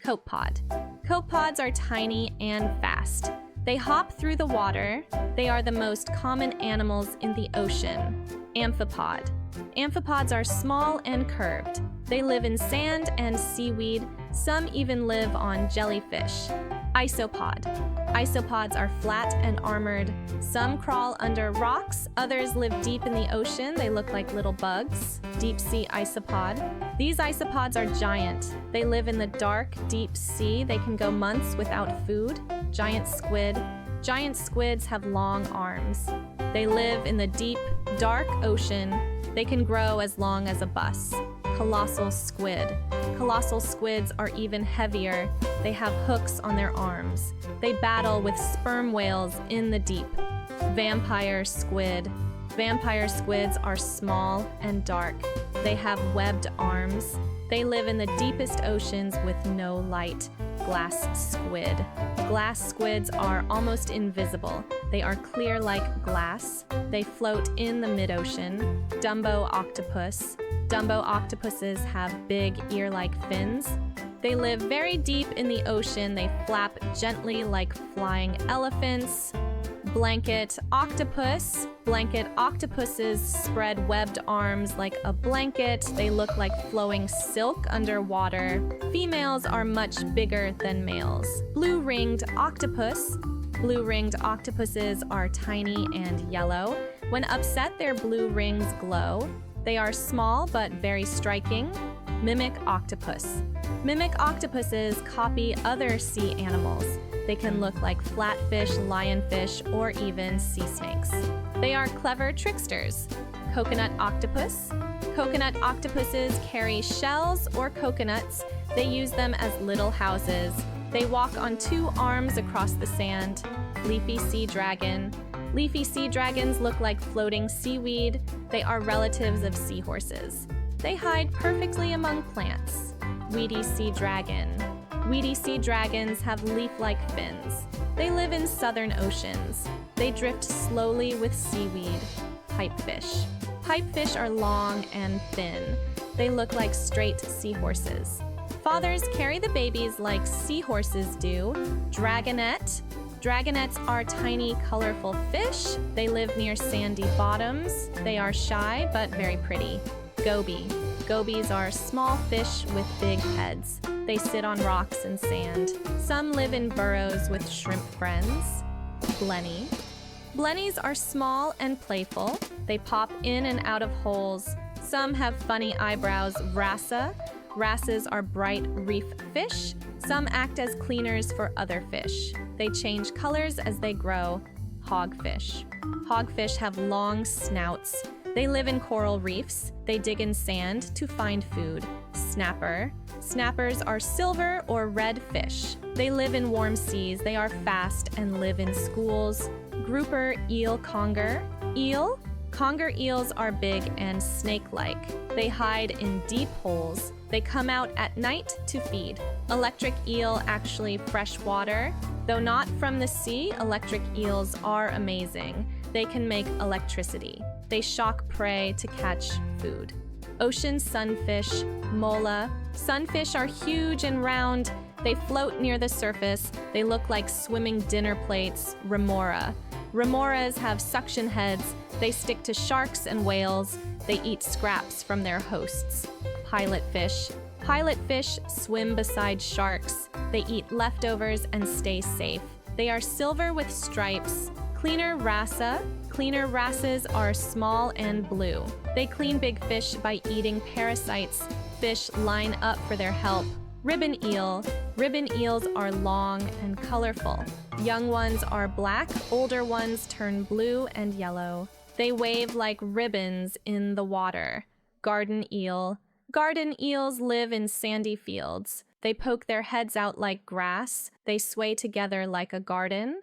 Copepod. Copepods are tiny and fast. They hop through the water. They are the most common animals in the ocean. Amphipod. Amphipods are small and curved. They live in sand and seaweed. Some even live on jellyfish. Isopod. Isopods are flat and armored. Some crawl under rocks. Others live deep in the ocean. They look like little bugs. Deep sea isopod. These isopods are giant. They live in the dark, deep sea. They can go months without food. Giant squid. Giant squids have long arms. They live in the deep, dark ocean. They can grow as long as a bus. Colossal squid. Colossal squids are even heavier. They have hooks on their arms. They battle with sperm whales in the deep. Vampire squid. Vampire squids are small and dark. They have webbed arms. They live in the deepest oceans with no light. Glass squid. Glass squids are almost invisible. They are clear like glass. They float in the mid-ocean. Dumbo octopus. Dumbo octopuses have big ear-like fins. They live very deep in the ocean. They flap gently like flying elephants. Blanket octopus. Blanket octopuses spread webbed arms like a blanket. They look like flowing silk underwater. Females are much bigger than males. Blue-ringed octopus. Blue-ringed octopuses are tiny and yellow. When upset, their blue rings glow. They are small but very striking. Mimic octopus. Mimic octopuses copy other sea animals. They can look like flatfish, lionfish, or even sea snakes. They are clever tricksters. Coconut octopus. Coconut octopuses carry shells or coconuts. They use them as little houses. They walk on two arms across the sand. Leafy sea dragon. Leafy sea dragons look like floating seaweed. They are relatives of seahorses. They hide perfectly among plants. Weedy sea dragon. Weedy sea dragons have leaf-like fins. They live in southern oceans. They drift slowly with seaweed. Pipefish. Pipefish are long and thin. They look like straight seahorses. Fathers carry the babies like seahorses do. Dragonet. Dragonets are tiny, colorful fish. They live near sandy bottoms. They are shy but very pretty. Goby. Gobies are small fish with big heads. They sit on rocks and sand. Some live in burrows with shrimp friends. Blenny. Blennies are small and playful. They pop in and out of holes. Some have funny eyebrows. Wrassa. Wrasses are bright reef fish. Some act as cleaners for other fish. They change colors as they grow. Hogfish. Hogfish have long snouts. They live in coral reefs. They dig in sand to find food. Snapper. Snappers are silver or red fish. They live in warm seas. They are fast and live in schools. Grouper eel conger. Eel. Conger eels are big and snake-like. They hide in deep holes. They come out at night to feed. Electric eel, actually fresh water. Though not from the sea, electric eels are amazing. They can make electricity. They shock prey to catch food. Ocean sunfish, mola. Sunfish are huge and round. They float near the surface. They look like swimming dinner plates. Remora. Remoras have suction heads. They stick to sharks and whales. They eat scraps from their hosts. Pilotfish. Pilotfish swim beside sharks. They eat leftovers and stay safe. They are silver with stripes. Cleaner wrassa. Cleaner wrasses are small and blue. They clean big fish by eating parasites. Fish line up for their help. Ribbon eel. Ribbon eels are long and colorful. Young ones are black, older ones turn blue and yellow. They wave like ribbons in the water. Garden eel. Garden eels live in sandy fields. They poke their heads out like grass. They sway together like a garden.